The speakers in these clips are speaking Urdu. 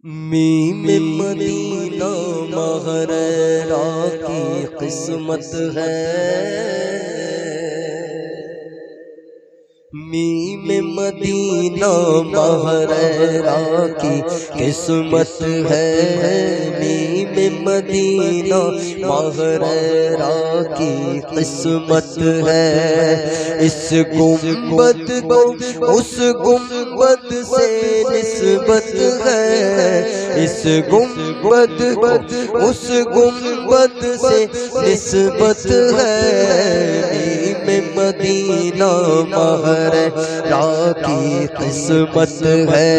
میم مدینہ مغررہ کی قسمت ہے، میم مدینہ مغررہ کی قسمت ہے، میم مدینہ مغررہ کی قسمت ہے۔ اس گنبد کو اس گنبد سے نسبت ہے، اس گنبد کو اس گنبد سے نسبت ہے، میم مدینہ مغررہ کی قسمت ہے،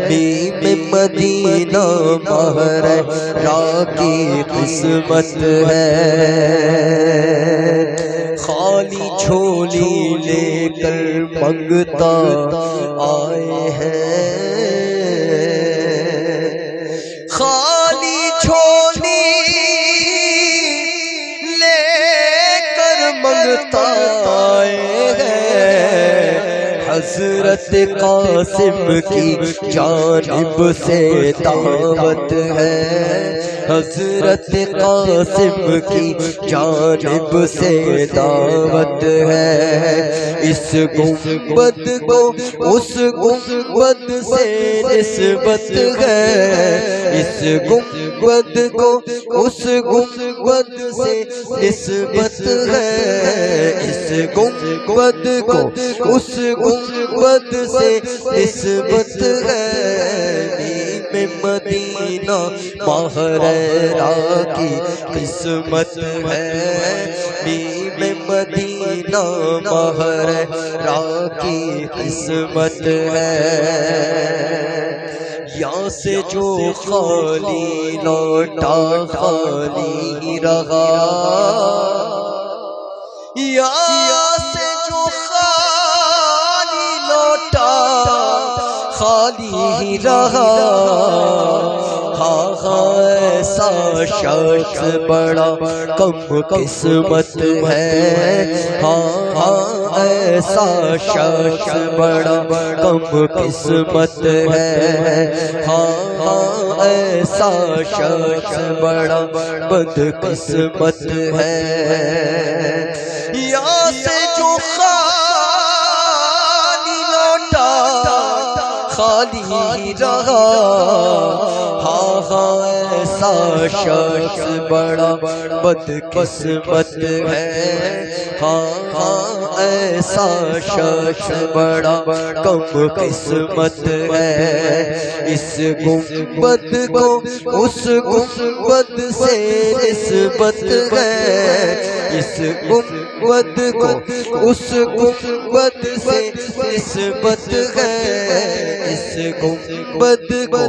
میم مدینہ مغررہ کی قسمت ہے۔ خالی جھولی لے کر منگتا آئے ہیں، خالی جھولی لے کر منگتا آئے ہیں، حضرت قاسم کی جانب سے دعوت ہے، حضرت قاسم کی جانب سے دعوت ہے۔ اس گنبد کو اس گنبد سے نسبت ہے، اس گنبد کو اس گنبد سے نسبت ہے، اس گنبد کو اس گنبد سے نسبت ہے، میم مدینہ مغررہ کی قسمت ہے، میم مدینہ مغررہ کی قسمت ہے۔ یہاں سے جو خالی لوٹا خالی رہا، یہاں سے جو خالی لوٹا خالی رہا، ایسا شخص بڑا کم قسمت ہے، ہاں ایسا شخص بڑا کم قسمت ہے، ہاں ایسا شخص بڑا بد قسمت ہے۔ یہاں سے جو خالی لوٹا خالی رہا، ایسا شخص بڑا بد قسمت ہے، ہاں ایسا شخص بڑا کم قسمت ہے۔ اس گنبد کو اس گنبد سے نسبت ہے، اس گنبد کو اس گنبد سے نسبت ہے، اس گنبد کو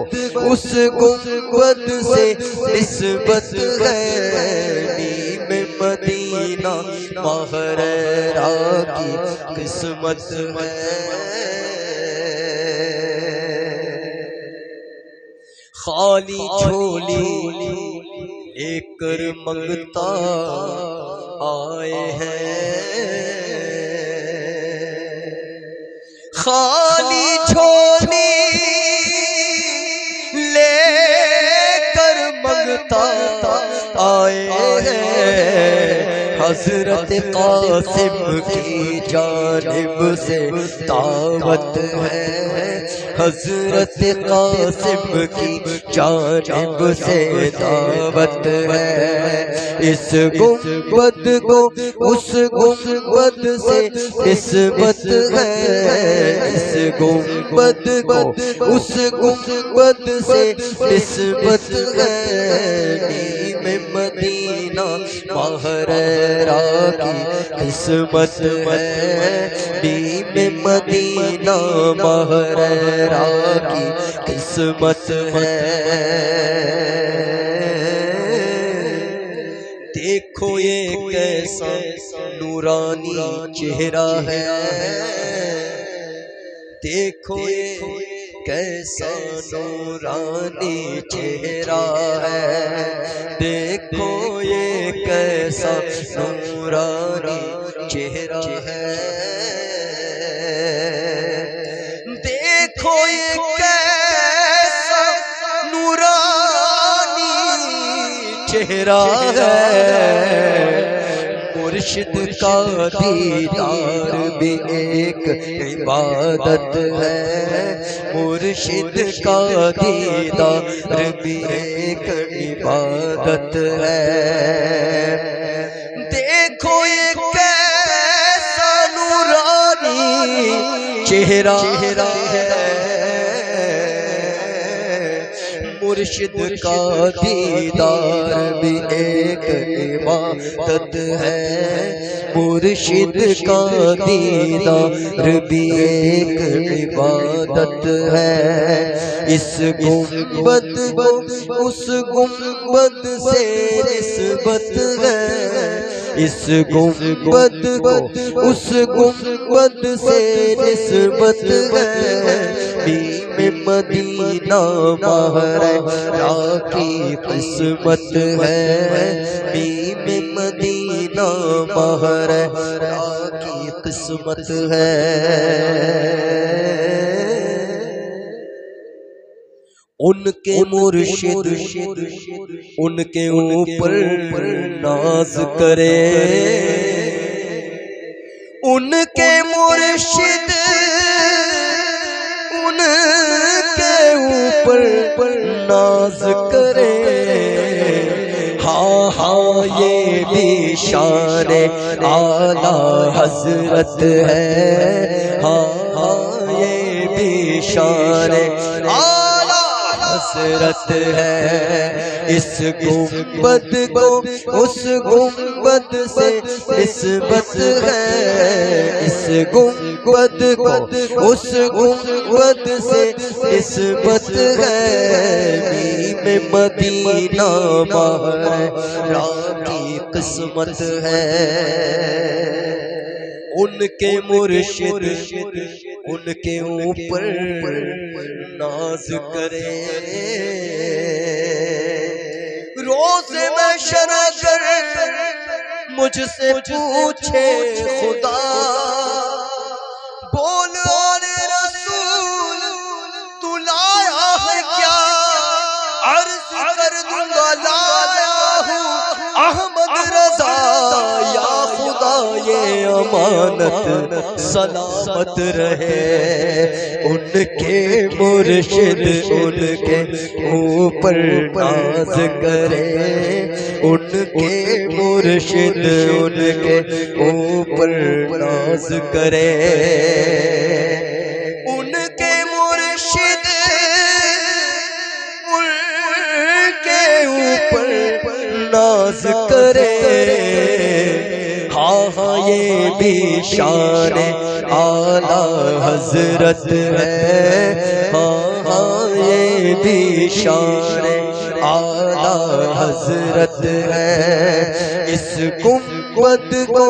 اس گنبد سے نسبت ہے، میم مدینہ مغررہ کی قسمت ہے۔ خالی جھولی لے کر منگتا آئے ہیں، خالی جھولی لے کر منگتا آئے ہیں، حضرت قاسم کی جانب سے دعوت ہے، حضرت قاسم کی جانب سے دعوت ہے۔ اس گنبد کو اس گنبد سے نسبت ہے، اس گنبد کو اس گنبد سے نسبت ہے، میم مدینہ مغررہ کی قسمت ہے، میم مدینہ مغررہ کی قسمت ہے۔ دیکھو یہ کیسا نورانی چہرہ ہے، دیکھو یہ کیسا نورانی چہرہ ہے، دیکھو یہ کیسا نورانی چہرہ ہے، دیکھو یہ کیسا چہرہ ہے، مرشد کا دیدار بھی ایک عبادت ہے، مرشد کا دیدار بھی ایک عبادت ہے۔ دیکھو یہ کیسا نورانی چہرہ ہے، مرشد کا دیدار بھی ایک عبادت ہے، مرشد کا دیدار بھی ایک عبادت ہے۔ اس گنبد کو اس گنبد سے نسبت ہے، اس گنبد کو اس گنبد سے نسبت ہے، بیم مدینہ مہرہ کی قسمت ہے، بیم مدینہ مہرہ کی قسمت ہے۔ ان کے مرشد ان کے اوپر ناز کرے، ان کے مرشد ان کے اوپر ناز کرے، ہاں ہاں یہ بھی شان اعلیٰ حضرت ہے، ہاں ہاں یہ بھی شان حضرت ہے۔ اس گنبد کو اس گنبد سے نسبت ہے، اس گنبد کو اس گنبد سے نسبت ہے، بیم مدینہ مہرہ کی قسمت ہے۔ ان کے مرشد ان کے اوپر ناز کرے، روز محشر اگر مجھ سے پوچھے خدا، بول اور رسول تو لایا ہے کیا، عرض کر دوں گا لایا ہوں احمد رضا، یا خدا یہ امانت سلامت رہے۔ ان کے مرشد ان کے اوپر ناز کرے، ان کے مرشد ان کے اوپر ناز کرے، ان کے مرشد ان کے اوپر ناز کرے، ہاں ہاں یہ بھی شان اعلیٰ حضرت ہے، ہاں ہاں یہ بھی شان اعلیٰ حضرت ہے۔ اس گنبد کو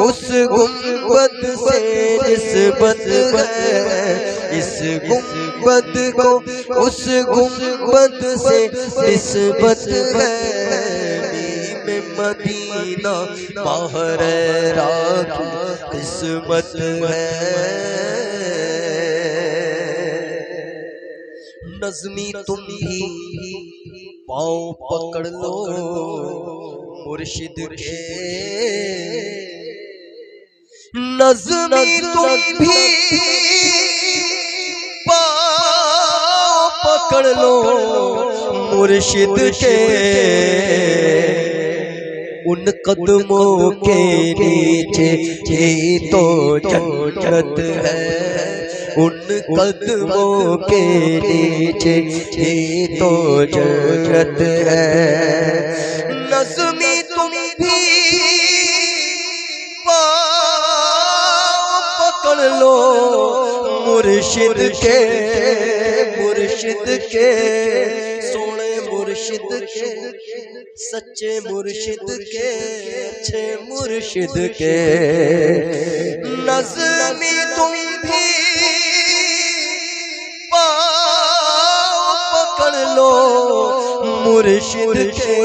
اس گنبد سے نسبت ہے، اس گنبد کو اس گنبد سے نسبت ہے، مدینہ مہرہ کی قسمت ہے۔ نظمی تم بھی پاؤں پکڑ لو مرشد کے، نظمی تم بھی پاؤں پکڑ لو مرشد کے، ان قدموں کے نیچے ہی تو جنت ہے، ان قدموں کے نیچے ہی تو جنت ہے۔ نظمی تم بھی پاؤں پکڑ لو مرشد کے، مرشد کے سونے مرشد کے، سچے مرشد کے، اچھے مرشد کے۔ نظمی تم بھی پاؤں پکڑ لو مرشد کے،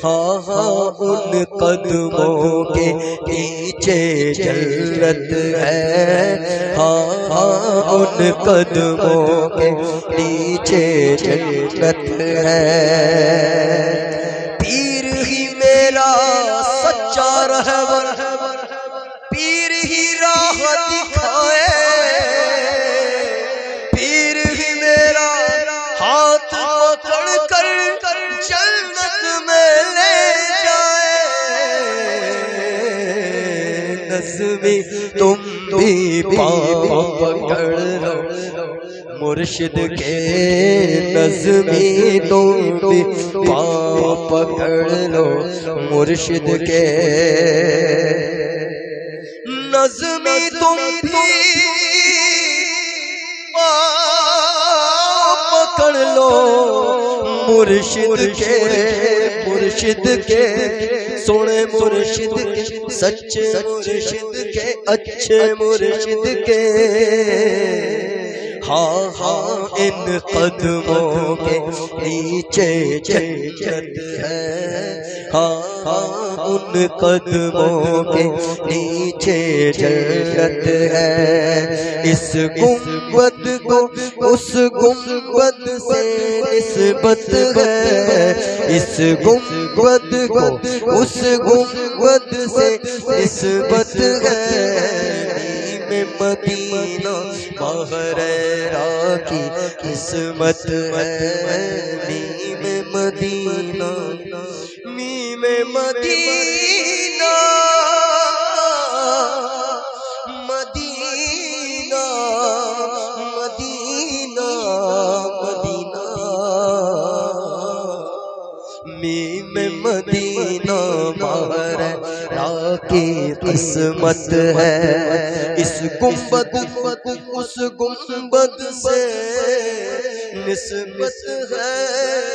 ہاں ہاں ان قدموں کے نیچے جنت ہے، ہاں ہاں ان قدموں کے نیچے جنت ہے۔ پیر ہی میرا سچا رہبر، پیر ہی راہ دکھائے، پیر ہی میرا ہاتھ پکڑ کر جنت میں لے جائے۔ نظمی تم بھی پاؤں پکڑ لو مرشد کے، نظمی تم بھی پاؤں پکڑ لو مرشد کے، نظمی تم بھی پاؤں پکڑ لو مرشد کے، مرشد کے سونے مرشد کے، سچے مرشد کے، اچھے مرشد کے، ہاں ہاں ان قدموں کے نیچے جنت ہے، ہاں ہاں ان قدموں کے نیچے جنت ہے۔ اس گنبد کو اس گنبد سے نسبت ہے، اس گنبد کو اس گنبد سے نسبت ہے۔ مدینہ ماہرہ کی قسمت ہے، میم مدینہ، میم مدینہ، مدینہ مدینہ مدینہ، میم مدینہ ماہرہ کی قسمت ہے۔ اس گنبد اس گنبد سے نسبت ہے،